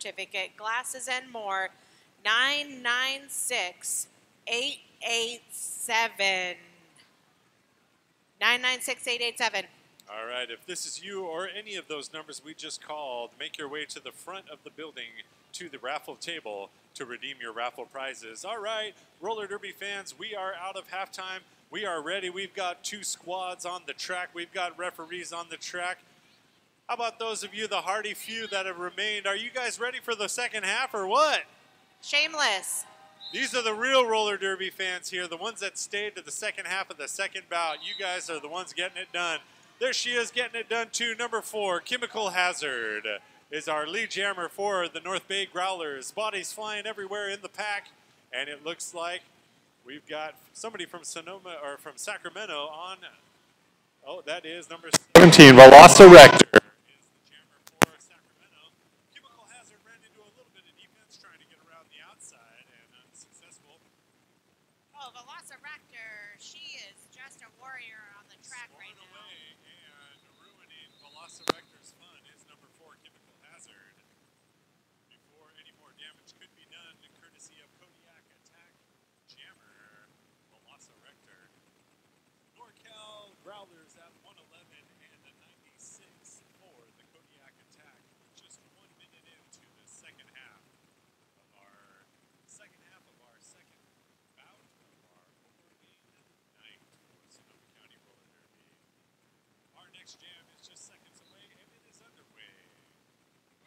certificate, glasses, and more. 996-887. 996-887. All right, if this is you or any of those numbers we just called, make your way to the front of the building to the raffle table to redeem your raffle prizes. All right, roller derby fans, we are out of halftime. We are ready. We've got 2 squads on the track. We've got referees on the track. How about those of you, the hardy few that have remained? Are you guys ready for the second half or what? Shameless. These are the real roller derby fans here, the ones that stayed to the second half of the second bout. You guys are the ones getting it done. There she is getting it done too. Number 4, Chemical Hazard, is our lead jammer for the North Bay Growlers. Bodies flying everywhere in the pack, and it looks like we've got somebody from Sonoma or from Sacramento on. Oh, that is number 17, Velociraptor. Is the jammer for Sacramento. Chemical Hazard ran into a little bit of defense trying to get around the outside and unsuccessful. Oh, Velociraptor, she is just a warrior on the track right now. Away and ruining Velociraptor's fun is number 4, Chemical Hazard. Before any more damage could be done, courtesy of Kodiak Attack Jammer, Velociraptor. NorCal Growlers at 111 and a 96 for the Kodiak Attack. Just 1 minute into the second half of our second bout of our opening night for Sonoma County Roller Derby. Our next jam is just seconds away and it is underway.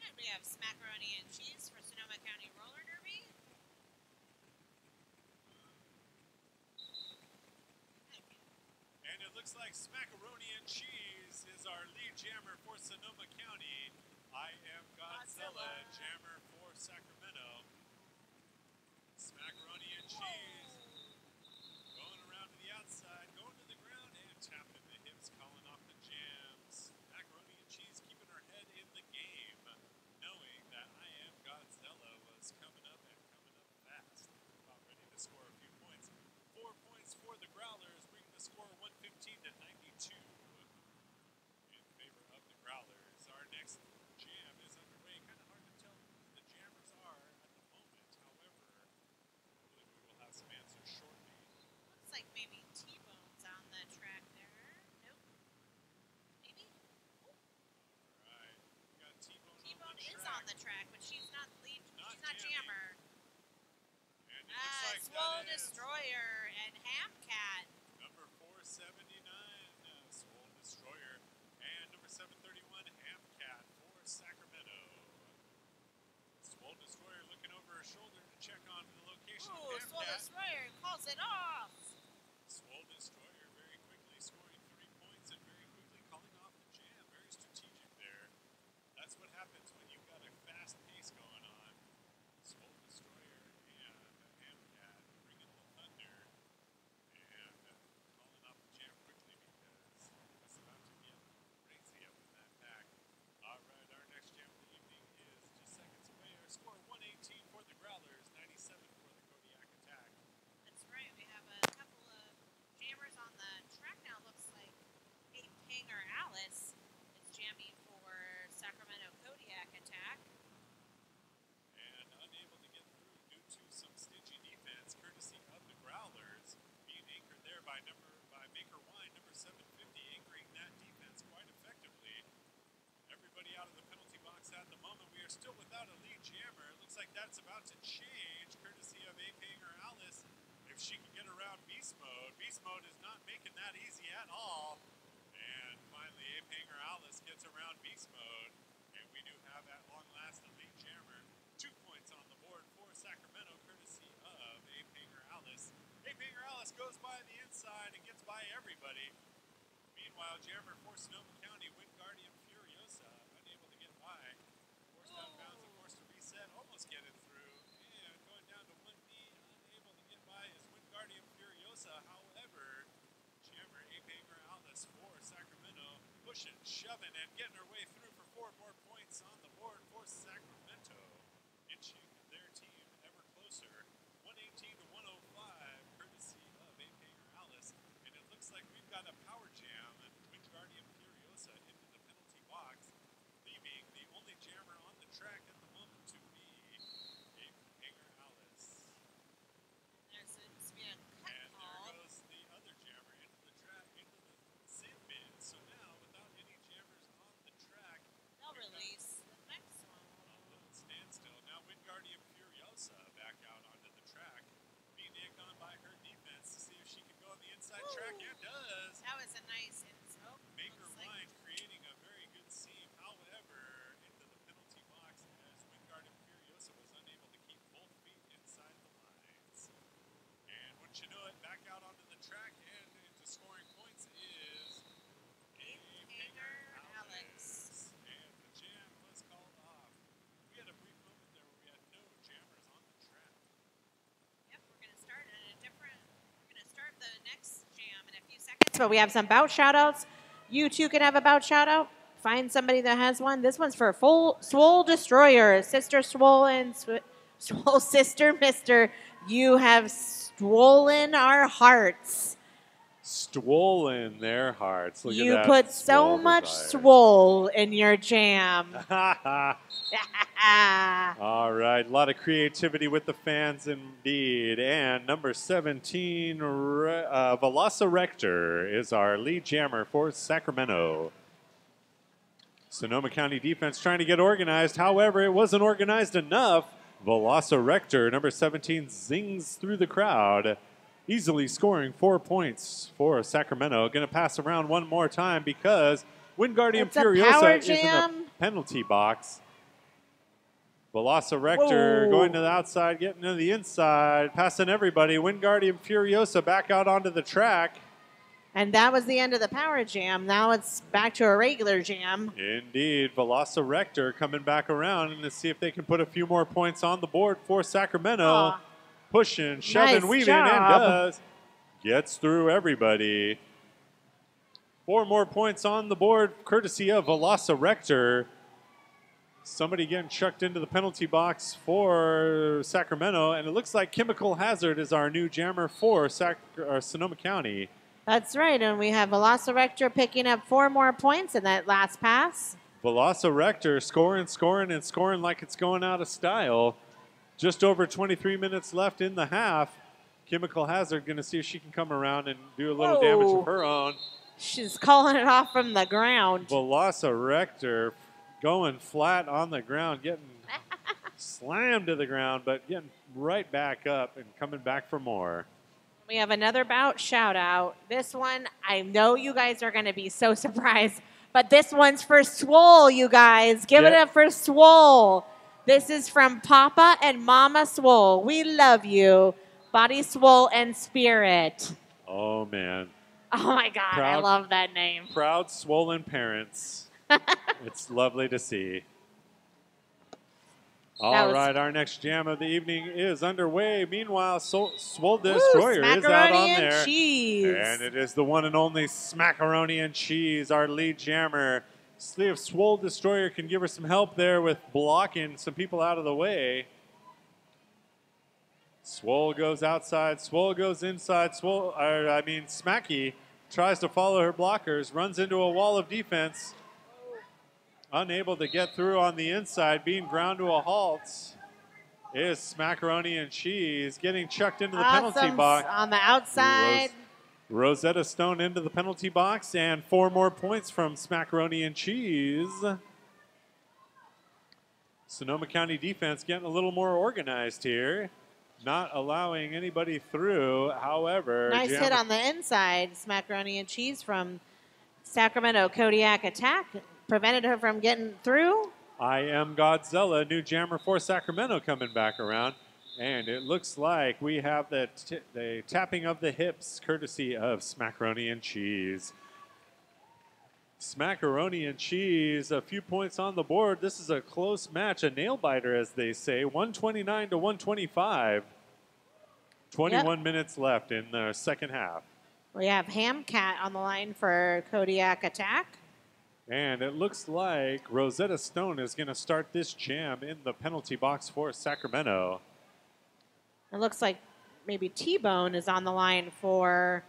And we have Smackaroni and Cheese for Sonoma County Roller Derby. And it looks like Smackaroni and Cheese is our lead jammer for Sonoma County. I am Godzilla, jammer for Sacramento. Smackaroni and Cheese going around to the outside, going to the ground and tapping the hips, calling off the jams. Macaroni and Cheese keeping her head in the game, knowing that I am Godzilla was coming up and coming up fast. About ready to score a few points. 4 points for the Growlers, bringing the score 115 to 92 in favor of the Growlers. Our next jam is underway. Kind of hard to tell who the jammers are at the moment. However, hopefully we will have some answers shortly. Looks like maybe T-Bone's on the track there. Nope. Maybe? All right, we got T-Bone T-Bone is on the track, but she's not lead. She's not jamming. jammer. And it looks like Swole that is Destroyer and Hamcat. number 479, Swole Destroyer, and number 731, Hamcat for Sacramento. Swole Destroyer looking over her shoulder to check on the location Ooh, of Swole Hamcat. Destroyer calls it off. Swole Destroyer very quickly scoring 3 points and very quickly calling off the jam. Very strategic there. That's what happens when you've got a fast pace going on. Swole Destroyer and Hamcat bringing the thunder and calling off the jam quickly because it's about to get crazy up in that pack. All right, our next jam of the evening is just seconds away. Our score 118 for the Growlers, 97 for the Kodiak Attack. That's right. We have a couple of jammers on the track now. Looks like Ape Hanger Alice is jamming for Sacramento Kodiak Attack. And unable to get through due to some stingy defense, courtesy of the Growlers, being anchored there by Maker Wine, number 750, anchoring that defense quite effectively. Everybody out of the penalty box at the moment. We are still without a lead jammer. It looks like that's about to change, courtesy of Ape Hanger Alice. If she can get around Beast Mode. Beast Mode is not making that easy at all. And finally, Ape Hanger Alice gets around Beast Mode. And we do have at long last the lead jammer. 2 points on the board for Sacramento, courtesy of Ape Hanger Alice. Ape Hanger Alice goes by the inside and gets by everybody. Meanwhile, jammer for Sonoma County, Wind Guardian Furiosa, unable to get by. Forced out of bounds and forced to reset, almost getting through. And going down to 1B, unable to get by is Wind Guardian Furiosa. However, jammer Ape Hanger Alice for Sacramento, pushing, shoving, and getting her way through for 4 more points on the board for Sacramento. Inching their team ever closer, 118 to 105, courtesy of Ape Hanger Alice. And it looks like we've got a power jam, Wind Guardian Furiosa into the penalty box, leaving the only jammer on the track at the moment to be track and does. That was a nice Maker Wine creating a very good seam. However, into the penalty box as Wingard and Furiosa was unable to keep both feet inside the lines. And wouldn't you know it, back out onto the track and into scoring points is Hanger Alex. And the jam was called off. We had a brief moment there where we had no jammers on the track. Yep, we're going to start the next jam in a few seconds. But we have some bout shout-outs. You too can have a bout shout-out. Find somebody that has one. This one's for Swole Destroyer. Sister Swollen, Swole Sister Mister. You have swollen our hearts. Swollen their hearts. Look You at that. put so much swole in your jam. All right, a lot of creativity with the fans indeed. And number 17, Velociraptor is our lead jammer for Sacramento. Sonoma County defense trying to get organized. However, it wasn't organized enough. Velociraptor, number 17, zings through the crowd, easily scoring 4 points for Sacramento. Going to pass around one more time because Wingardium Furiosa is in the penalty box. Velociraptor going to the outside, getting to the inside, passing everybody. Wingardium Furiosa back out onto the track. And that was the end of the power jam. Now it's back to a regular jam. Indeed. Velociraptor coming back around and to see if they can put a few more points on the board for Sacramento. Pushing, shoving, weaving, and does. Gets through everybody. 4 more points on the board, courtesy of Velociraptor. Somebody getting chucked into the penalty box for Sacramento, and it looks like Chemical Hazard is our new jammer for Sonoma County. That's right, and we have Velociraptor picking up 4 more points in that last pass. Velociraptor scoring, and scoring like it's going out of style. Just over 23 minutes left in the half. Chemical Hazard going to see if she can come around and do a little damage of her own. She's calling it off from the ground. Velociraptor going flat on the ground, getting slammed to the ground, but getting right back up and coming back for more. We have another bout shout out. This one, I know you guys are going to be so surprised, but this one's for Swole, you guys. Give it up for Swole. This is from Papa and Mama Swole. We love you. Body, swole, and spirit. Oh, man. Oh, my God. I love that name. Proud, swollen parents. It's lovely to see. All right, our next jam of the evening is underway. Meanwhile, Swole Destroyer is out on there. Cheese. And it is the one and only Smackaroni and Cheese, our lead jammer. See if Swole Destroyer can give her some help there with blocking some people out of the way. Swole goes outside. Swole goes inside. Smacky tries to follow her blockers, runs into a wall of defense. Unable to get through on the inside, being ground to a halt is Smackaroni and Cheese getting chucked into the penalty box. On the outside. Rosetta Stone into the penalty box, and 4 more points from Smackaroni and Cheese. Sonoma County defense getting a little more organized here, not allowing anybody through. However, nice hit on the inside, Smackaroni and Cheese from Sacramento Kodiak attack. Prevented her from getting through. I Am Godzilla, new jammer for Sacramento coming back around. And it looks like we have the tapping of the hips, courtesy of Smackaroni and Cheese. Smackaroni and Cheese, a few points on the board. This is a close match, a nail-biter, as they say, 129 to 125. 21 minutes left in the second half. We have Hamcat on the line for Kodiak attack. And it looks like Rosetta Stone is going to start this jam in the penalty box for Sacramento. It looks like maybe T-Bone is on the line for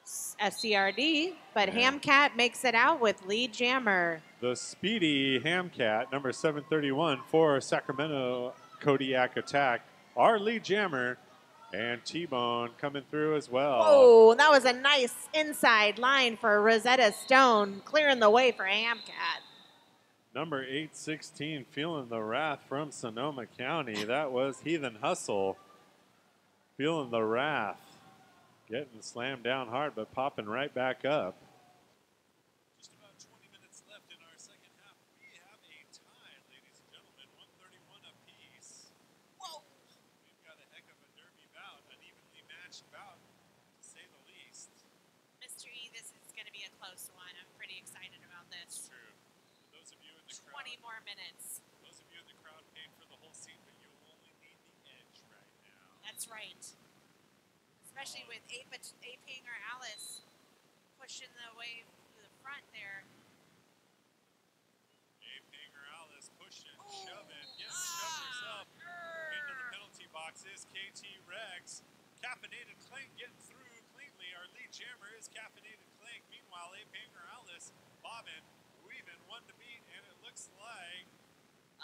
SCRD, but Hamcat makes it out with lead jammer. The speedy Hamcat, number 731 for Sacramento Kodiak attack. Our lead jammer. And T-Bone coming through as well. Oh, that was a nice inside line for Rosetta Stone, clearing the way for Hamcat. Number 816 feeling the wrath from Sonoma County. That was Heathen Hustle. Feeling the wrath. Getting slammed down hard, but popping right back up. Just about 20 minutes left in our second half. We have a tie, ladies and gentlemen, 131 apiece. Whoa! We've got a heck of a derby bout, an evenly matched bout, to say the least. Mr. E, this is going to be a close one. I'm pretty excited about It's this. true. For those of you in the 20 crowd, more minutes. those of you in the crowd paid for the whole seat, but you'll only need the edge right now. That's right. Especially with Aping or Alice pushing the way to the front there. Aping or Alice pushing, shoving, getting shoved herself into the penalty boxes. KT Rex, Caffeinated Clank getting through cleanly. Our lead jammer is Caffeinated Clank. Meanwhile, Aping or Alice bobbing, weaving, one to beat, and it looks like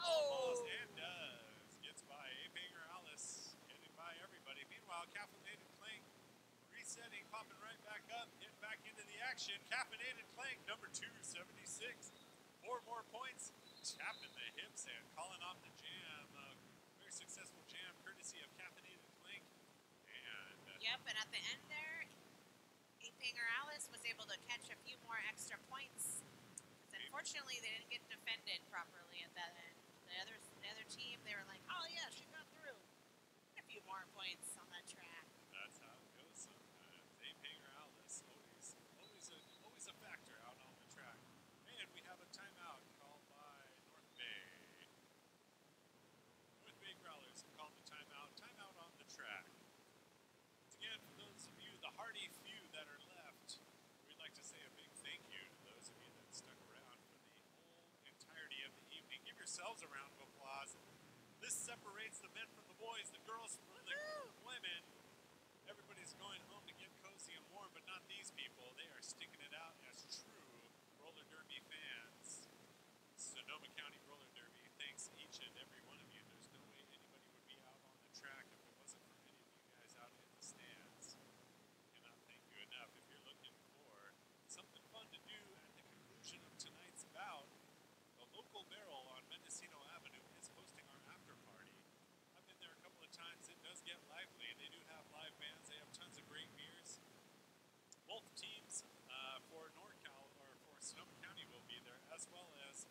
almost and does. Gets by Aping or Alice, getting by everybody. Meanwhile, Caffeinated Clank resetting, popping right back up, getting back into the action. Caffeinated Clank, number 276. 4 more points, tapping the hips and calling off the jam. Very successful jam, courtesy of Caffeinated Clank. And Yep, and at the end there, Aping or Alice was able to catch a few more extra points. Unfortunately, they didn't get defended properly at that end. The other team, they were like, oh yeah, she got through. A few more points on that track. that's how it goes sometimes. Aping or Alice, always a factor out on the track. And we have a timeout called by North Bay. North Bay Growlers have called the timeout. Timeout on the track. Once again, for those of you, the hardy few that are left, we'd like to say a big thank you to those of you that stuck around for the whole entirety of the evening. Give yourselves a round of applause. This separates the men from the boys, the girls from the women. Everybody's going home to get cozy and warm, but not these people. They are sticking it out as true roller derby fans. Sonoma County Roller Derby thanks each and every one of you. There's no way anybody would be out on the track if it wasn't for any of you guys out in the stands. Cannot thank you enough. If you're looking for something fun to do at the conclusion of tonight's bout, the local barrel on Mendocino Avenue is hosting our after party. I've been there a couple of times. It does get lively. They do have live bands. They have tons of great beers. Both teams for NorCal or for Sonoma County will be there, as well as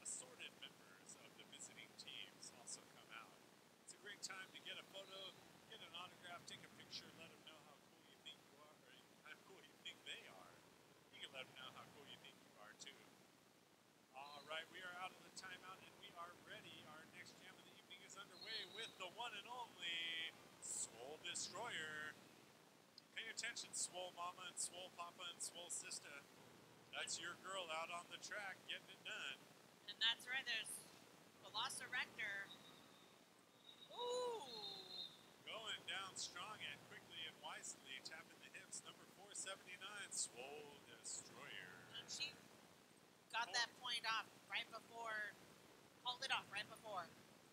assorted members of the visiting teams also come out. It's a great time to get a photo, get an autograph, take a picture, let them know how cool you think you are, or how cool you think they are. You can let them know how cool you think you are too. All right, we are out of the timeout and we are ready. Our next jam of the evening is underway with the one and only Swole Destroyer. Pay attention, Swole Mama and Swole Papa and Swole Sister. That's your girl out on the track getting it done. And that's right, there's Velociraptor. Ooh! Going down strong and quickly and wisely, tapping the hips. Number 479, Swole Destroyer. And she got that point off right before, called it off right before.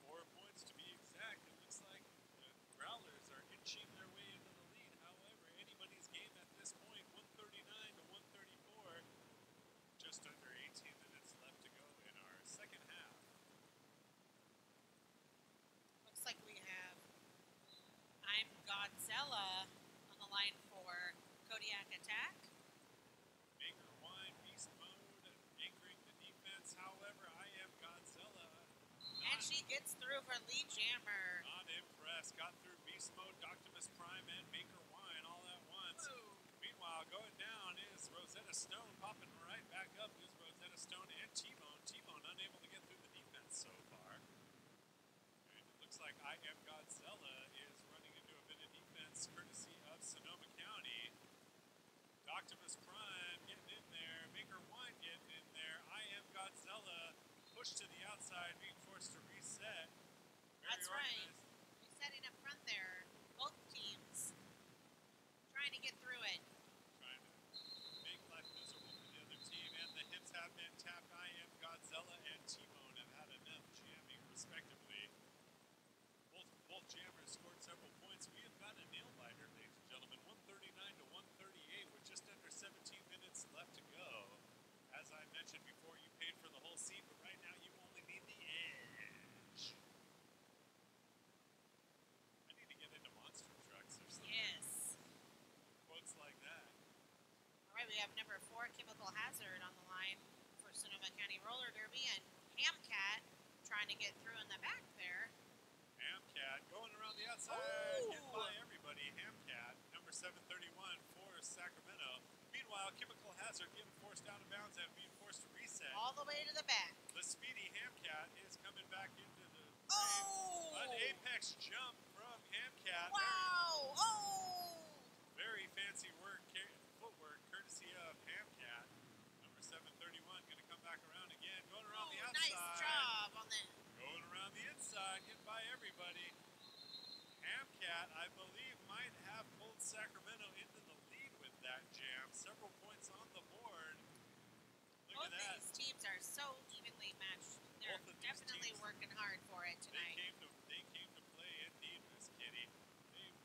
4 points to be exact. It looks like the Growlers are inching their way into the lead. However, anybody's game at this point, 139 to 134. Just under 18 minutes left to go in our second half. Looks like we have I'm Godzilla on the line for Kodiak Attack. Maker Wine, Beast Mode, anchoring the defense. However, I am Godzilla. And she gets through for lead jammer. Not impressed. Got through Beast Mode, Doctimus Prime, and Maker Wine all at once. Ooh. Meanwhile, going down is Rosetta Stone. Popping right back up is Rosetta Stone and T-Bone. T-Bone unable to get through the defense so far. And it looks like I Am Godzilla is running into a bit of defense courtesy of Sonoma County. Doctimus Prime getting in there. Maker Wine getting in there. I Am Godzilla pushed to the outside, being forced to reset. That's right. Resetting up front there. Both teams trying to get through it. Trying to make life miserable for the other team, and the hips have been tapped. I Am Godzilla and T-Bone have had enough jamming, respectively. Both jammers scored several points. We have got a nail biter, ladies and gentlemen. 139 to 138 with just under 17 minutes left to go. As I mentioned before, you paid for the whole seat, but right now you only need the edge. I need to get into monster trucks or something. Yes. County RollerDerby, and Hamcat trying to get through in the back there. Hamcat going around the outside, hit by everybody. Hamcat, number 731 for Sacramento. Meanwhile, Chemical Hazard getting forced out of bounds and being forced to reset. All the way to the back. The speedy Hamcat is coming back into the Oh! an apex jump from Hamcat. Wow! Oh! Very fancy footwork, courtesy of Hamcat. Number 731 going to come back around again, going around the outside. Nice job on that. Going around the inside, getting by everybody. Hamcat, I believe, might have pulled Sacramento into the lead with that jam. Several points on the board. Look at that. Both these teams are so evenly matched. They're definitely working hard for it tonight. They came to play indeed, Miss Kitty.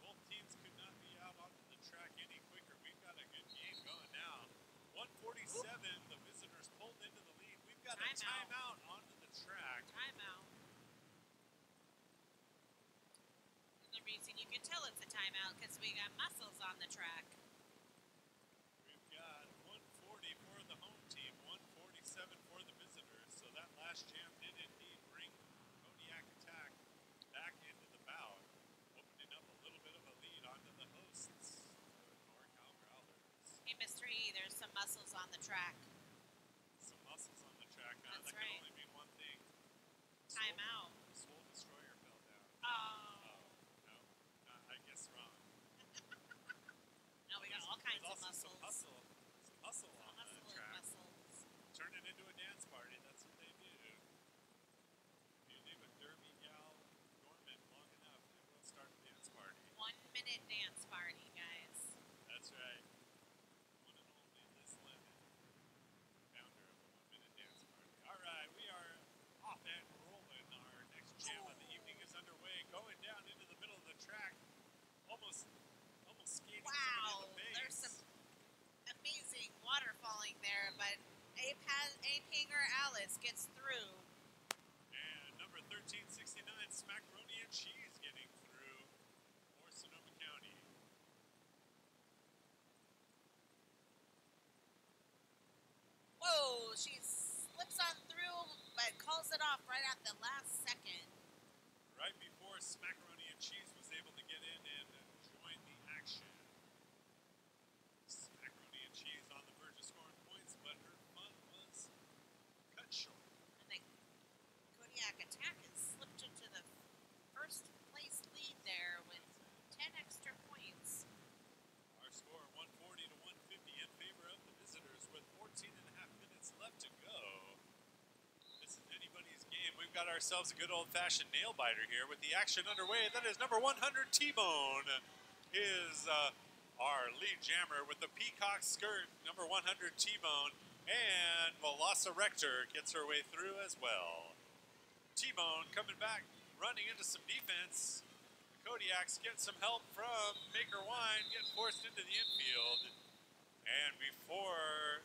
Both teams could not be out onto the track any quicker. We've got a good game going now. 147, the visitors pulled into the lead. We've got a timeout onto the track. Timeout. And the reason you can tell it's a timeout because we got muscles on the track. We've got 140 for the home team, 147 for the visitors. So that last jam did indeed bring Kodiak Attack back into the bout, opening up a little bit of a lead onto the hosts, the SonomaCounty RollerDerby. Hey, Mr. E, there's some muscles on the track. Some muscles on the track. Now, That's that right. can only mean one thing. Timeout. Swole Destroyer fell down. Oh. No, I guess wrong. Now we got all kinds of There's also muscles. some hustle on the Hustle and track. muscles. Turn it into a dance party. That's what they do. If you leave a derby gal dormant long enough, it will start a dance party. 1 minute dance party, guys. That's right. One and only Liz Lemon, founder of the 1 minute dance party. All right, we are off and rolling. Our next jam of the evening is underway. Going down into the middle of the track, almost skating Wow, somebody in the face. there's some amazing water falling there, but Apinger Alice gets through. And number 1369, Smackaroni and Cheese getting through for Sonoma County. Whoa, she slips on through, but calls it off right at the last second. Right before Smackaroni and Cheese was able to get in and join the action. Smackaroni and Cheese on the verge of scoring points, but her fun was cut short. And the Kodiak Attack has slipped into the first place lead there with 10 extra points. Our score 140 to 150 in favor of the visitors with 14 and a half minutes left to go. This is anybody's game. We've got ourselves a good old-fashioned nail-biter here with the action underway. That is number 100, T-Bone, is our lead jammer with the peacock skirt, number 100, T-Bone, and Velociraptor gets her way through as well. T-Bone coming back, running into some defense. The Kodiaks get some help from Maker Wine, getting forced into the infield. And before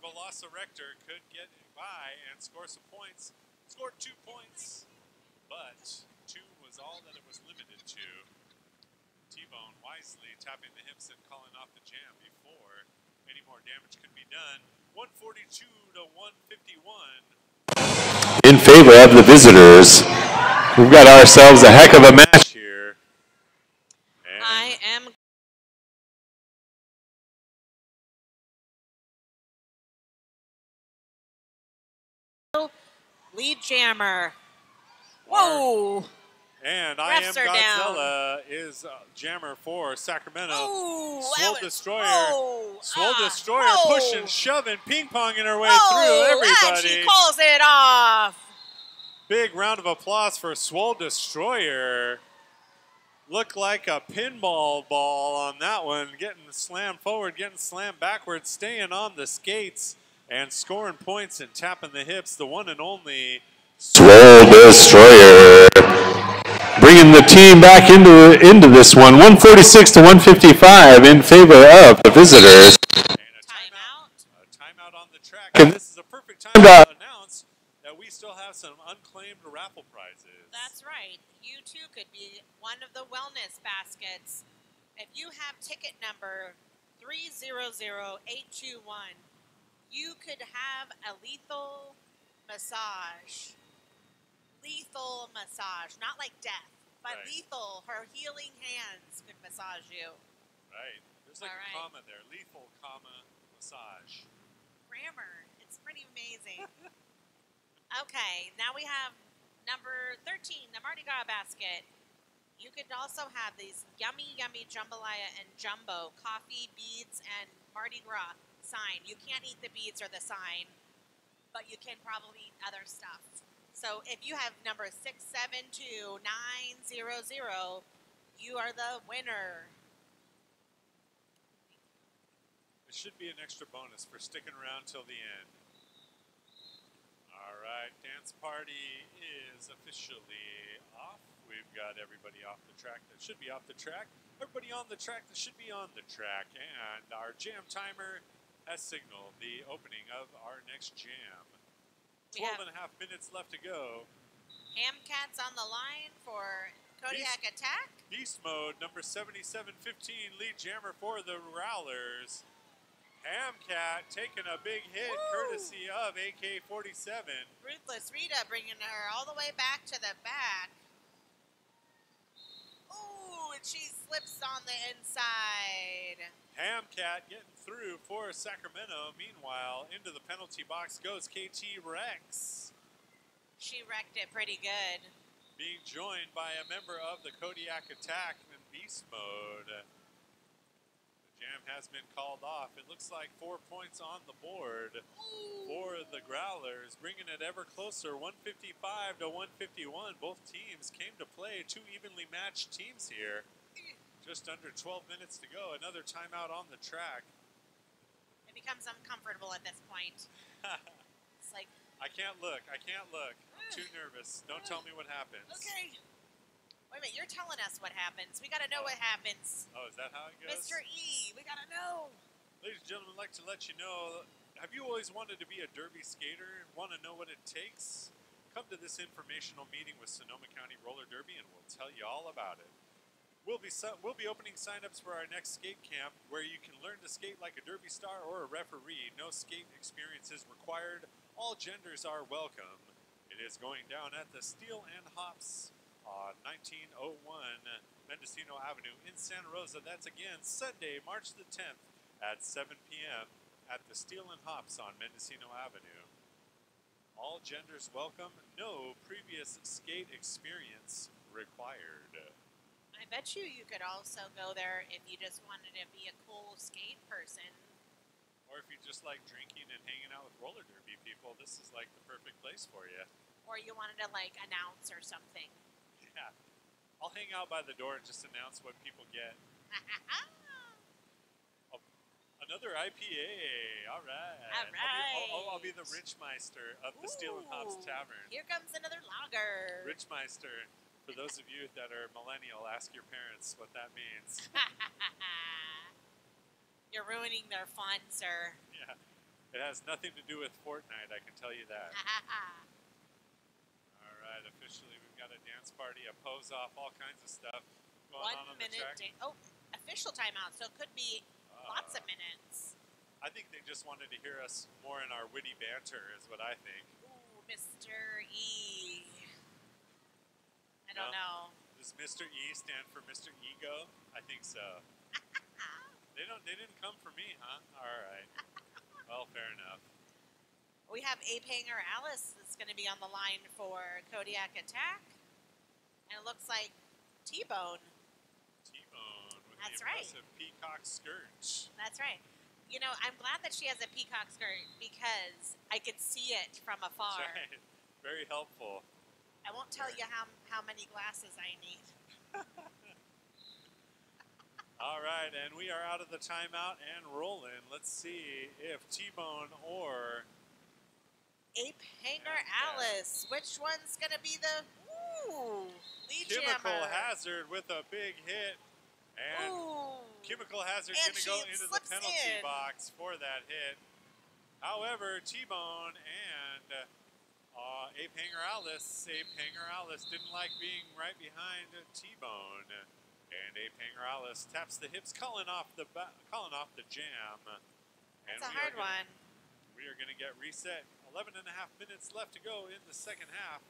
Velociraptor could get by and score some points, scored 2 points, but 2 was all that it was limited to. T-Bone wisely tapping the hips and calling off the jam before any more damage could be done. 142 to 151. In favor of the visitors. We've got ourselves a heck of a match here. And I am lead jammer. Whoa! And I Am Refs are down. Godzilla is jammer for Sacramento. Ooh, Swole that was- Destroyer. whoa, Swole ah, Destroyer whoa. pushing, shoving, ping-ponging her way Whoa, through and everybody. she calls it off. Big round of applause for Swole Destroyer. Looked like a pinball ball on that one. Getting slammed forward, getting slammed backwards, staying on the skates and scoring points and tapping the hips. The one and only Swole Destroyer. Bringing the team back into this one. 146 to 155 in favor of the visitors. And a timeout on the track. And this is a perfect time to announce that we still have some unclaimed raffle prizes. That's right. You too could be one of the wellness baskets. If you have ticket number 300821, You could have a lethal massage. Lethal massage. Not like death, but Right. lethal. Her healing hands could massage you. Right. There's like All a right. comma there. Lethal, comma, massage. Grammar. It's pretty amazing. Okay, now we have number 13, the Mardi Gras basket. You could also have these yummy, yummy jambalaya and jumbo coffee, beads, and Mardi Gras sign. You can't eat the beads or the sign, but you can probably eat other stuff. So if you have number 672900, you are the winner. It should be an extra bonus for sticking around till the end. All right, dance party is officially off. We've got everybody off the track that should be off the track, everybody on the track that should be on the track, and our jam timer has signaled the opening of our next jam. 12 and a half minutes left to go. Hamcat's on the line for Kodiak Attack. Beast mode, number 7715, lead jammer for the Growlers. Hamcat taking a big hit, courtesy of AK-47. Ruthless Rita bringing her all the way back to the back. Ooh, and she slips on the inside. Hamcat getting through for Sacramento. Meanwhile, into the penalty box goes KT Rex. She wrecked it pretty good. Being joined by a member of the Kodiak Attack in beast mode. The jam has been called off. It looks like 4 points on the board for the Growlers, bringing it ever closer, 155 to 151. Both teams came to play, two evenly matched teams here. Just under 12 minutes to go. Another timeout on the track. It becomes uncomfortable at this point. It's like, I can't look. I can't look. I'm too nervous. Don't tell me what happens. okay. Wait a minute, you're telling us what happens. We got to know what happens. Oh, is that how it goes? Mr. E, we got to know. Ladies and gentlemen, I'd like to let you know, have you always wanted to be a derby skater and want to know what it takes? Come to this informational meeting with Sonoma County RollerDerby and we'll tell you all about it. We'll be opening signups for our next skate camp where you can learn to skate like a derby star or a referee. No skate experience is required. All genders are welcome. It is going down at the Steel and Hops on 1901 Mendocino Avenue in Santa Rosa. That's again Sunday, March the 10th at 7 p.m. at the Steel and Hops on Mendocino Avenue. All genders welcome. No previous skate experience required. I bet you could also go there if you just wanted to be a cool skate person. Or if you just like drinking and hanging out with roller derby people, this is like the perfect place for you. Or you wanted to like announce or something. Yeah. I'll hang out by the door and just announce what people get. Another IPA. All right. All right. I'll be the Richmeister of the Steel and Hops Tavern. Here comes another lager. Richmeister. For those of you that are millennial, ask your parents what that means. You're ruining their fun, sir. Yeah. It has nothing to do with Fortnite, I can tell you that. All right, officially we've got a dance party, a pose off, all kinds of stuff going on the track. Official timeout, so it could be lots of minutes. I think they just wanted to hear us more in our witty banter, is what I think. Ooh, Mr. E. I don't know. Does Mr. E stand for Mr. Ego? I think so. They didn't come for me, huh? All right. Well, fair enough. We have Ape Hanger Alice that's going to be on the line for Kodiak Attack. And it looks like T-Bone. T-Bone with That's the impressive peacock skirt. That's right. You know, I'm glad that she has a peacock skirt because I could see it from afar. That's right. Very helpful. I won't tell you how many glasses I need. All right, and we are out of the timeout and rolling. Let's see if T-Bone or Ape Hanger Alice. Which one's going to be the lead Chemical jammer? Hazard with a big hit. And Chemical Hazard going to go into the penalty box for that hit. However, T-Bone and Ape Hanger Alice didn't like being right behind T-Bone. And Ape Hanger Alice taps the hips, calling off the jam. That's a hard one. We are going to get reset. 11 and a half minutes left to go in the second half.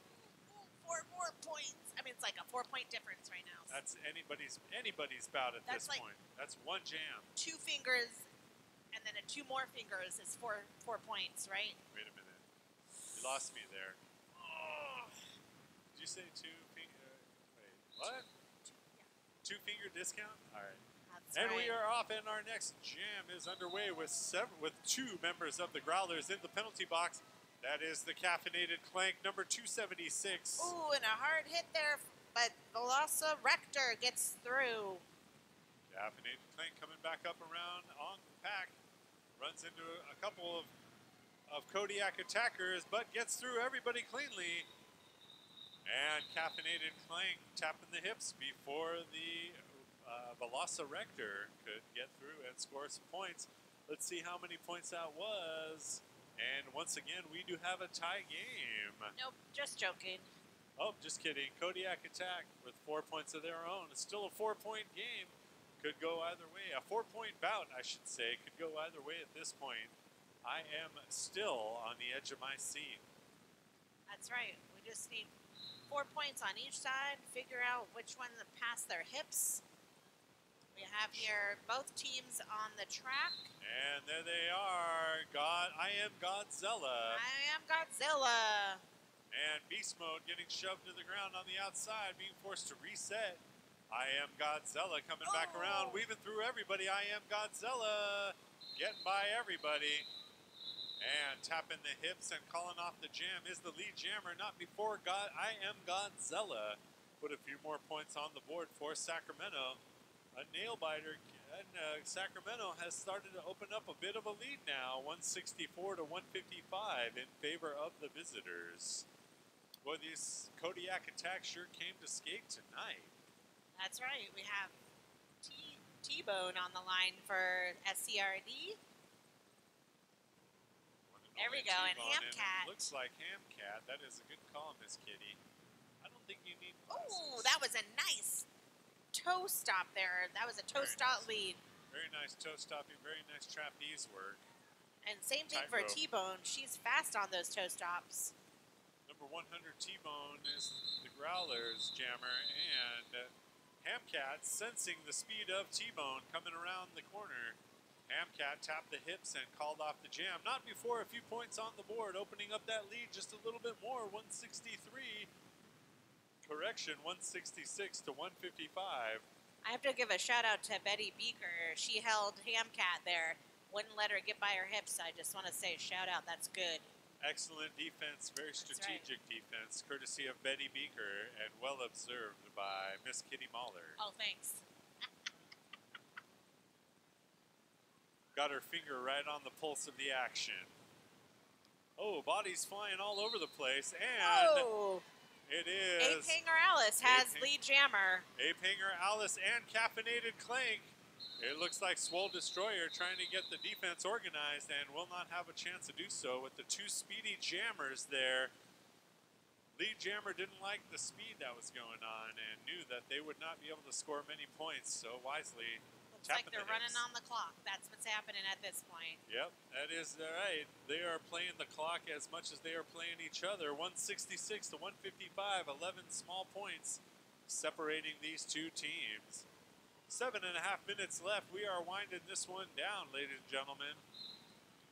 4 more points. I mean, it's like a 4-point difference right now. That's anybody's bout at this like point. That's one jam. 2 fingers, and then 2 more fingers is 4 points, right? Wait a minute. You lost me there. Oh. Did you say 2 finger? Wait, what? 2 finger discount? All right. That's And right. we are off, and our next jam is underway with 2 members of the Growlers in the penalty box. That is the Caffeinated Clank, number 276. Ooh, and a hard hit there, but Velociraptor gets through. Caffeinated Clank coming back up around on the pack. Runs into a couple of Kodiak attackers, but gets through everybody cleanly. And Caffeinated Clank tapping the hips before the Velociraptor could get through and score some points. Let's see how many points that was. And once again, we do have a tie game. Nope, just joking. Oh, just kidding. Kodiak attack with 4 points of their own. It's still a 4-point game. Could go either way. A 4-point bout, I should say, could go either way at this point. I am still on the edge of my seat. That's right. We just need 4 points on each side. Figure out which one to pass their hips. We have here both teams on the track. And there they are. I am Godzilla. I am Godzilla. And Beast Mode getting shoved to the ground on the outside, being forced to reset. I am Godzilla coming back around, weaving through everybody. I am Godzilla getting by everybody. And tapping the hips and calling off the jam is the lead jammer, not before I am Godzilla. Put a few more points on the board for Sacramento. A nail biter, and Sacramento has started to open up a bit of a lead now, 164 to 155 in favor of the visitors. Boy, these Kodiak attacks sure came to skate tonight. That's right. We have T-Bone on the line for SCRD. There we go, and Hamcat. Looks like Hamcat. That is a good call, Miss Kitty. I don't think you need glasses. Oh, that was a nice toe stop there. That was a toe stop lead. Very nice toe stopping, very nice trapeze work. And same thing for T-Bone. She's fast on those toe stops. Number 100 T-Bone is the Growlers jammer, and Hamcat sensing the speed of T-Bone coming around the corner. Hamcat tapped the hips and called off the jam. Not before a few points on the board, opening up that lead just a little bit more, 163. Correction, 166 to 155. I have to give a shout out to Betty Beaker. She held Hamcat there. Wouldn't let her get by her hips. I just want to say shout out. That's good. Excellent defense, very strategic defense, courtesy of Betty Beaker and well observed by Miss Kitty Mahler. Oh, thanks. Got her finger right on the pulse of the action. Oh, bodies flying all over the place, and it is Ape-Hanger Alice has lead jammer. Ape-Hanger Alice and Caffeinated Clank. It looks like Swole Destroyer trying to get the defense organized and will not have a chance to do so with the 2 speedy jammers there. Lead jammer didn't like the speed that was going on and knew that they would not be able to score many points, so wisely Looks like they're running on the clock. That's what's happening at this point. Yep, that is right. They are playing the clock as much as they are playing each other. 166 to 155, 11 small points separating these 2 teams. 7.5 minutes left. We are winding this one down, ladies and gentlemen.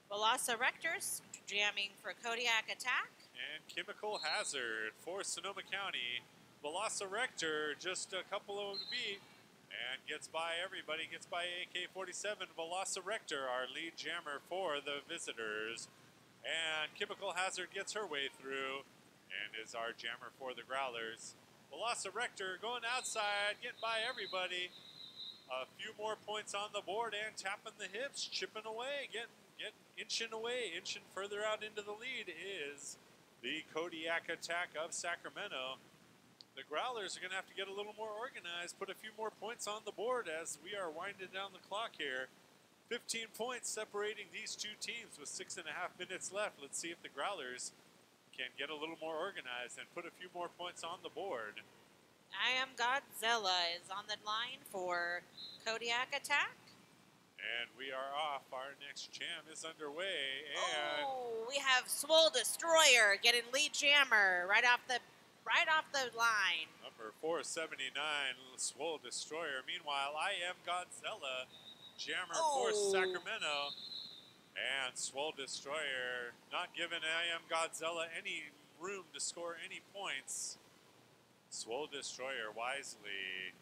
Velociraptors jamming for Kodiak attack. And Chemical Hazard for Sonoma County. Velociraptor just a couple of beat. And gets by everybody, gets by AK-47. Velociraptor, our lead jammer for the visitors. And Chemical Hazard gets her way through and is our jammer for the Growlers. Velociraptor going outside, getting by everybody. A few more points on the board and tapping the hips, chipping away, getting inching away, inching further out into the lead is the Kodiak attack of Sacramento. The Growlers are going to have to get a little more organized, put a few more points on the board as we are winding down the clock here. 15 points separating these 2 teams with 6.5 minutes left. Let's see if the Growlers can get a little more organized and put a few more points on the board. I am Godzilla is on the line for Kodiak attack. And we are off. Our next jam is underway. And Oh, we have Swole Destroyer getting lead jammer right off the line. number 479, Swole Destroyer. Meanwhile, I Am Godzilla, jammer for Sacramento. And Swole Destroyer not giving I Am Godzilla any room to score any points. Swole Destroyer wisely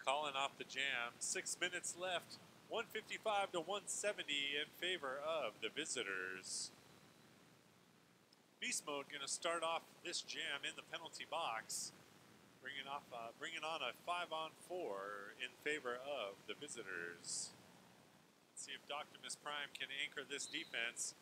calling off the jam. 6 minutes left. 155 to 170 in favor of the visitors. Beast Mode going to start off this jam in the penalty box, bringing on a 5-on-4 in favor of the visitors. Let's see if Doctimus Prime can anchor this defense,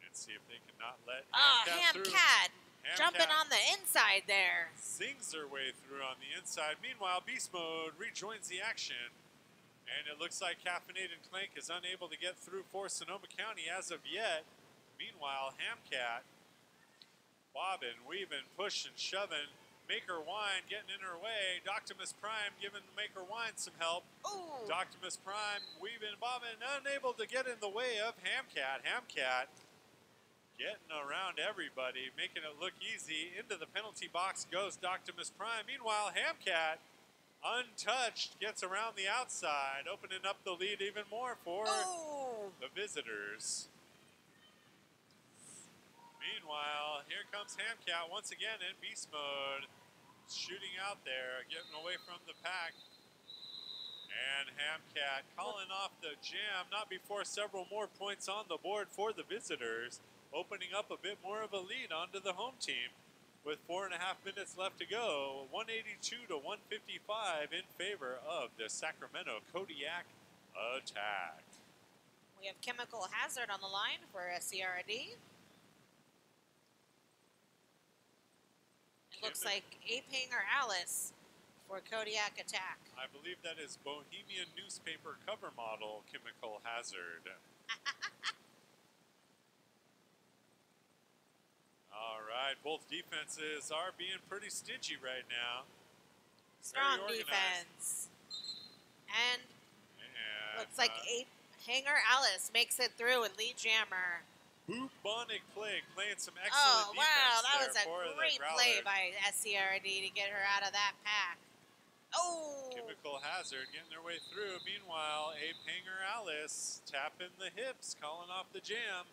and see if they cannot let Hamcat jumping on the inside there. Zings their way through on the inside. Meanwhile, Beast Mode rejoins the action. And it looks like Caffeinated Clank is unable to get through for Sonoma County as of yet. Meanwhile, Hamcat bobbing, weaving, pushing, shoving. Maker Wine getting in her way. Doctimus Prime giving Maker Wine some help. Ooh. Doctimus Prime weaving, bobbing, unable to get in the way of Hamcat. Hamcat getting around everybody, making it look easy. Into the penalty box goes Doctimus Prime. Meanwhile, Hamcat, untouched, gets around the outside, opening up the lead even more for the visitors. Meanwhile, here comes Hamcat once again in beast mode, shooting out there, getting away from the pack. And Hamcat calling off the jam, not before several more points on the board for the visitors, opening up a bit more of a lead onto the home team. With 4.5 minutes left to go, 182 to 155 in favor of the Sacramento Kodiak attack. We have Chemical Hazard on the line for SCRD. It looks like Ape Hanger Alice for Kodiak attack. I believe that is Bohemian newspaper cover model Chemical Hazard. All right, both defenses are being pretty stingy right now. Strong defense. And looks like Ape Hanger Alice makes it through and lead jammer. Bubonic Plague playing some excellent defense. Oh, wow, that was a for great play by SCRD to get her out of that pack. Oh! Chemical Hazard getting their way through. Meanwhile, Ape Hanger Alice tapping the hips, calling off the jam.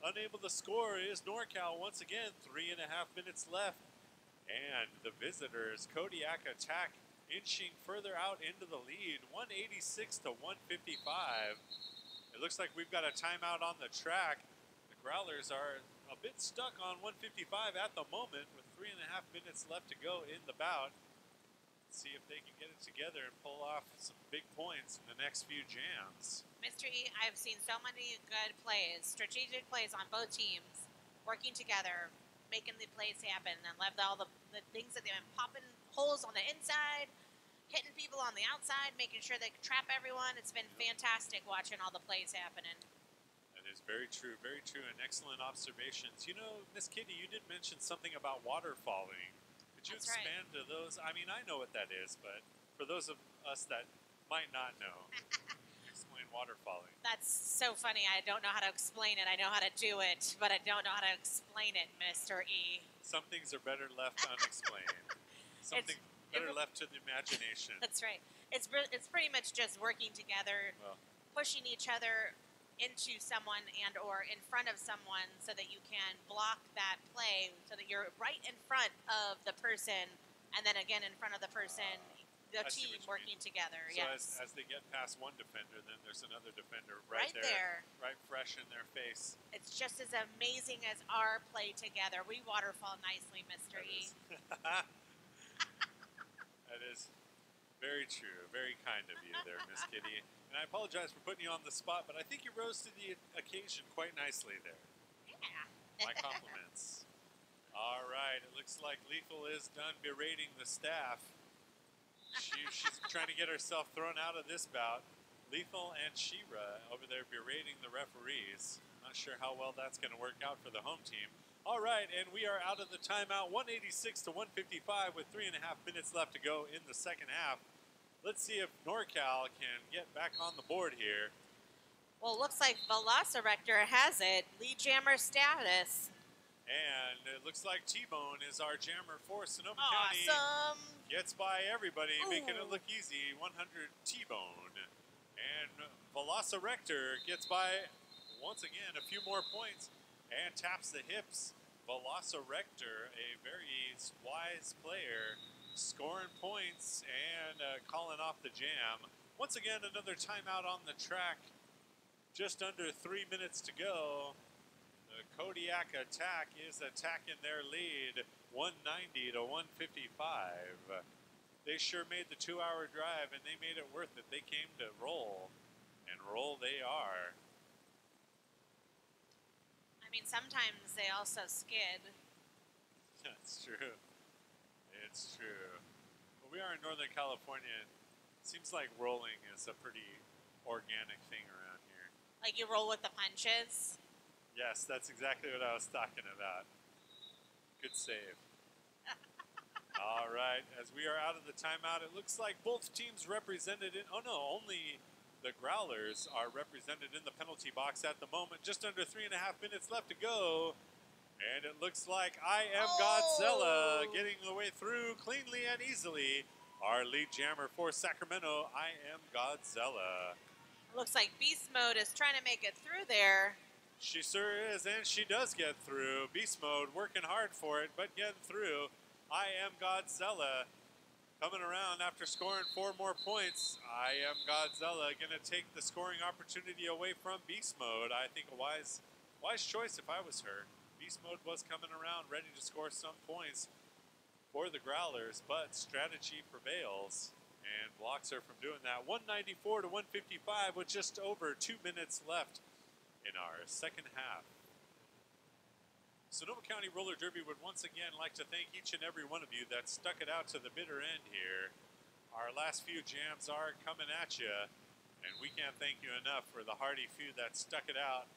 Unable to score is NorCal once again. 3.5 minutes left. And the visitors, Kodiak attack, inching further out into the lead. 186 to 155. It looks like we've got a timeout on the track. The Growlers are a bit stuck on 155 at the moment with 3.5 minutes left to go in the bout. Let's see if they can get it together and pull off some big points in the next few jams. Mr. E, I've seen so many good plays, strategic plays on both teams, working together, making the plays happen, and loved all the things that they've been popping holes on the inside, hitting people on the outside, making sure they trap everyone. It's been fantastic watching all the plays happening. That is very true, and excellent observations. You know, Miss Kitty, you did mention something about water falling. Could you expand to those? I mean, I know what that is, but for those of us that might not know, explain water falling. That's so funny. I don't know how to explain it. I know how to do it, but I don't know how to explain it, Mr. E. Some things are better left unexplained. Something better left to the imagination. That's right. It's pretty much just working together, pushing each other into someone and or in front of someone so that you can block that play so that you're right in front of the person and then again in front of the person, the team working together. So yes. as they get past one defender, then there's another defender right there, right fresh in their face. It's just as amazing as our play together. We waterfall nicely, Mr. E. That is very true. Very kind of you there, Miss Kitty. And I apologize for putting you on the spot, but I think you rose to the occasion quite nicely there. Yeah. My compliments. All right. It looks like Lethal is done berating the staff. She's trying to get herself thrown out of this bout. Lethal and She-Ra over there berating the referees. Not sure how well that's going to work out for the home team. All right, and we are out of the timeout. 186 to 155 with 3.5 minutes left to go in the second half. Let's see if NorCal can get back on the board here. Well, it looks like Velociraptor has it. Lead jammer status. And it looks like T-Bone is our jammer for Sonoma County. Awesome. Gets by everybody, making it Ooh. look easy. 100 T-Bone. And Velociraptor gets by, once again, a few more points and taps the hips. Velociraptor, a very wise player, scoring points and calling off the jam. Once again, another timeout on the track. Just under 3 minutes to go. The Kodiak attack is attacking their lead, 190 to 155. They sure made the 2-hour drive, and they made it worth it. They came to roll, and roll they are. I mean, sometimes they also skid. That's true. It's true. But we are in Northern California, and it seems like rolling is a pretty organic thing around here. Like you roll with the punches. Yes, that's exactly what I was talking about. Good save. All right, as we are out of the timeout, it looks like both teams represented in... Oh, no, only the Growlers are represented in the penalty box at the moment. Just under 3.5 minutes left to go. And it looks like I Am Godzilla getting the way through cleanly and easily. Our lead jammer for Sacramento, I Am Godzilla. Looks like Beast Mode is trying to make it through there. She sure is, and she does get through. Beast Mode working hard for it, but getting through. I Am Godzilla coming around after scoring 4 more points. I Am Godzilla going to take the scoring opportunity away from Beast Mode. I think a wise choice if I was her. Beast Mode was coming around ready to score some points for the Growlers, but strategy prevails and blocks her from doing that. 194 to 155 with just over 2 minutes left in our second half. Sonoma County Roller Derby would once again like to thank each and every one of you that stuck it out to the bitter end here. Our last few jams are coming at you, and we can't thank you enough for the hardy few that stuck it out.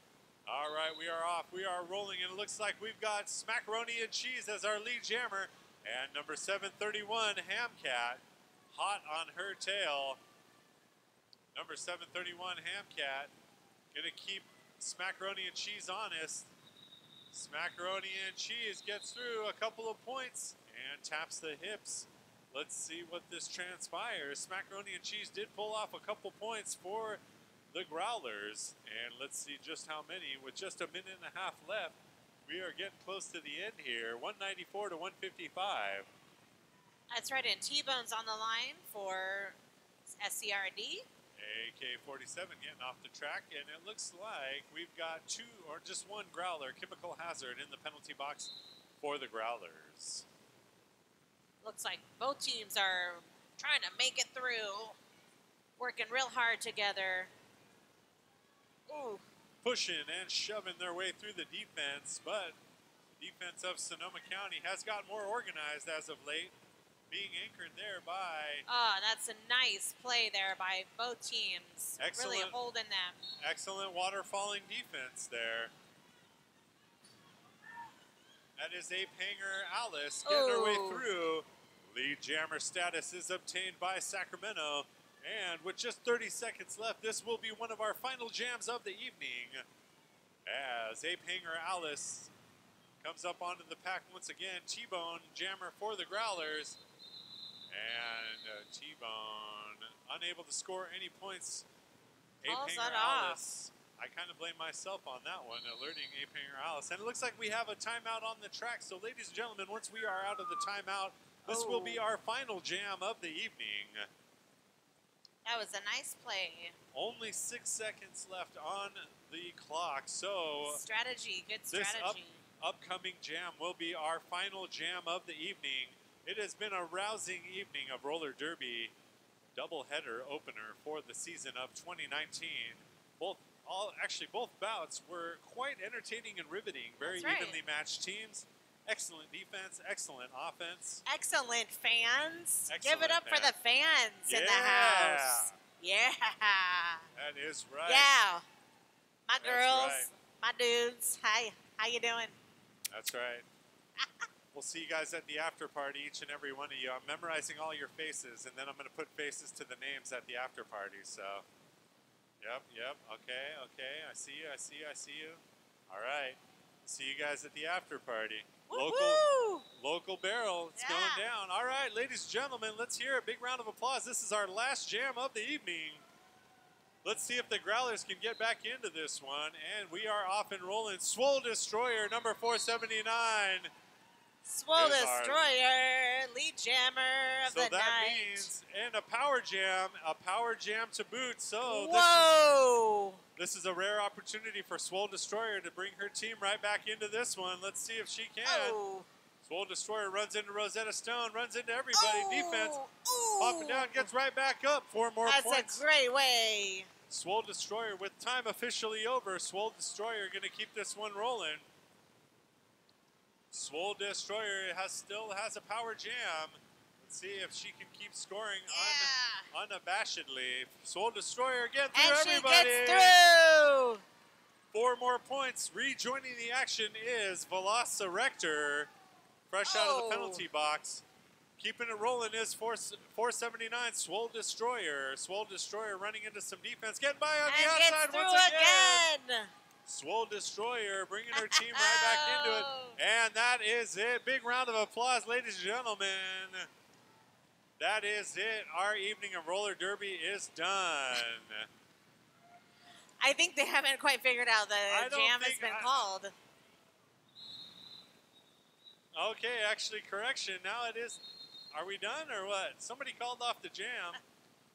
All right, we are off. We are rolling, and it looks like we've got Smackaroni and Cheese as our lead jammer, and number 731, Hamcat, hot on her tail. Number 731, Hamcat, gonna keep Smackaroni and Cheese honest. Smackaroni and Cheese gets through a couple of points and taps the hips. Let's see what this transpires. Smackaroni and Cheese did pull off a couple points for the Growlers, and let's see just how many. With just a minute and a half left, we are getting close to the end here. 194 to 155. That's right, and T-Bone's on the line for SCRD. AK-47 getting off the track, and it looks like we've got 2 or just 1 Growler, Chemical Hazard, in the penalty box for the Growlers. Looks like both teams are trying to make it through, working real hard together. Ooh. Pushing and shoving their way through the defense, but defense of Sonoma County has gotten more organized as of late, being anchored there by... Oh, that's a nice play there by both teams. Excellent, really holding them. Excellent waterfalling defense there. That is Ape Hanger Alice getting her way through. Lead jammer status is obtained by Sacramento. And with just 30 seconds left, this will be one of our final jams of the evening. As Ape Hanger Alice comes up onto the pack once again. T-Bone jammer for the Growlers. And T-Bone unable to score any points. Ape Hanger Alice. I kind of blame myself on that one, alerting Ape Hanger Alice. And it looks like we have a timeout on the track. So ladies and gentlemen, once we are out of the timeout, this will be our final jam of the evening. That was a nice play. Only 6 seconds left on the clock. So strategy, good strategy. This upcoming jam will be our final jam of the evening. It has been a rousing evening of roller derby doubleheader opener for the season of 2019. Both bouts were quite entertaining and riveting. Very evenly matched teams. Excellent defense, excellent offense. Excellent fans. Excellent Give it up fans. for the fans in the house. Yeah. That is right. Yeah. My That's girls, right. my dudes. Hi. How you doing? That's right. We'll see you guys at the after party, each and every one of you. I'm memorizing all your faces, and then I'm going to put faces to the names at the after party. So, yep. Okay. I see you. All right. See you guys at the after party. Local barrel. It's going down. All right, ladies and gentlemen, let's hear a big round of applause. This is our last jam of the evening. Let's see if the Growlers can get back into this one. And we are off and rolling. Swole Destroyer, number 479. Swole Destroyer, lead jammer of the night. So that means, and a power jam to boot. So this is a rare opportunity for Swole Destroyer to bring her team right back into this one. Let's see if she can. Swole Destroyer runs into Rosetta Stone, runs into everybody. Defense, popping down, gets right back up. 4 more points. That's a great way. Swole Destroyer, with time officially over, Swole Destroyer going to keep this one rolling. Swole Destroyer still has a power jam. Let's see if she can keep scoring unabashedly. Swole Destroyer getting through everybody. And she gets through. 4 more points. Rejoining the action is Velociraptor, fresh out of the penalty box. Keeping it rolling is 479 Swole Destroyer. Swole Destroyer running into some defense. Getting by on the outside once again. Swole Destroyer bringing her team right back into it. And that is it. Big round of applause, ladies and gentlemen. That is it. Our evening of roller derby is done. I think they haven't quite figured out the jam has been called. Okay, actually, correction. Now it is. Are we done or what? Somebody called off the jam.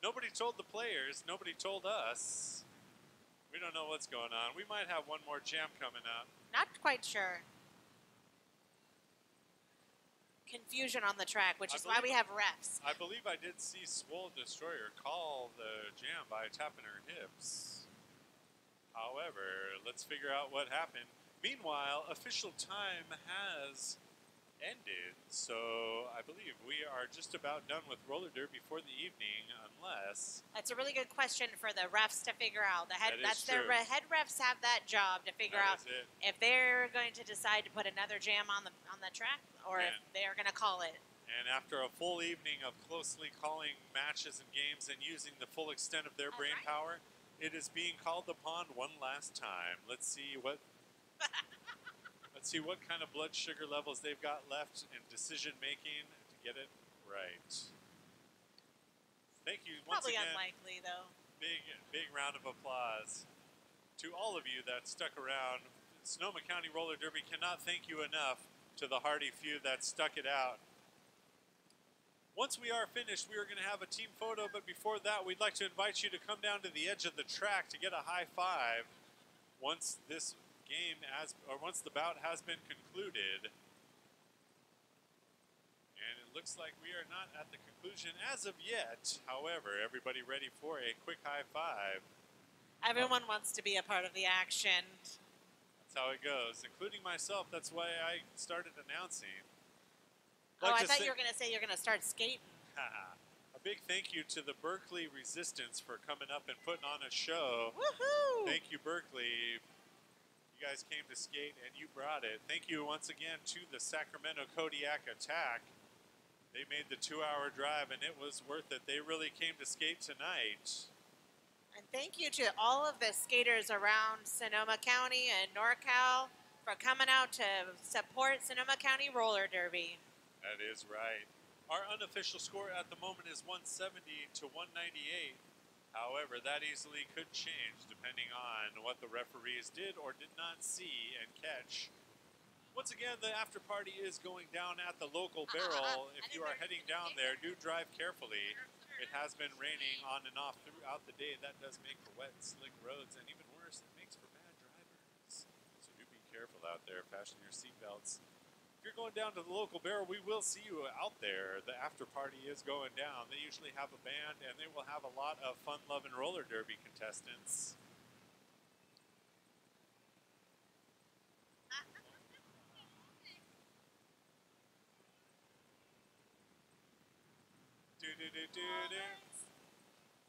Nobody told the players. Nobody told us. We don't know what's going on. We might have one more jam coming up. Not quite sure. Confusion on the track, which is why we have refs. I believe I did see Swole Destroyer call the jam by tapping her hips. However, let's figure out what happened. Meanwhile, official time has ended, so I believe we are just about done with roller derby for the evening, unless... That's a really good question for the refs to figure out. The head, true. Head refs have that job to figure out if they're going to decide to put another jam on the track, or if they're going to call it. And after a full evening of closely calling matches and games and using the full extent of their brain power, it is being called upon one last time. Let's see what... Let's see what kind of blood sugar levels they've got left in decision-making to get it right. Thank you once again. Probably unlikely, though. Big round of applause to all of you that stuck around. Sonoma County Roller Derby cannot thank you enough to the hardy few that stuck it out. Once we are finished, we are going to have a team photo, but before that, we'd like to invite you to come down to the edge of the track to get a high five once this game once the bout has been concluded. And it looks like we are not at the conclusion as of yet. However, everybody ready for a quick high five. Everyone wants to be a part of the action. That's how it goes, including myself. That's why I started announcing. I thought you were going to say you're going to start skating. A big thank you to the Berkeley Resistance for coming up and putting on a show. Woohoo! Thank you, Berkeley. You guys came to skate and you brought it. Thank you once again to the Sacramento Kodiak Attack. They made the 2-hour drive and it was worth it. They really came to skate tonight. And thank you to all of the skaters around Sonoma County and NorCal for coming out to support Sonoma County Roller Derby. That is right. Our unofficial score at the moment is 170 to 198. However, that easily could change depending on what the referees did or did not see and catch. Once again, the after party is going down at the local barrel. If you are heading down there, do drive carefully. It has been raining on and off throughout the day. That does make for wet and slick roads, and even worse, it makes for bad drivers. So do be careful out there. Fasten your seatbelts. If you're going down to the local barrel, we will see you out there. The after party is going down. They usually have a band, and they will have a lot of fun-loving roller derby contestants.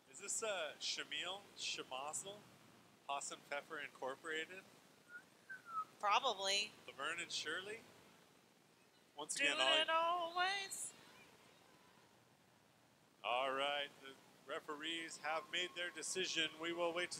Is this Shamil Shamazel, Possum Pepper Incorporated? Probably. Laverne and Shirley? Once Do again, it always. all right, the referees have made their decision. We will wait to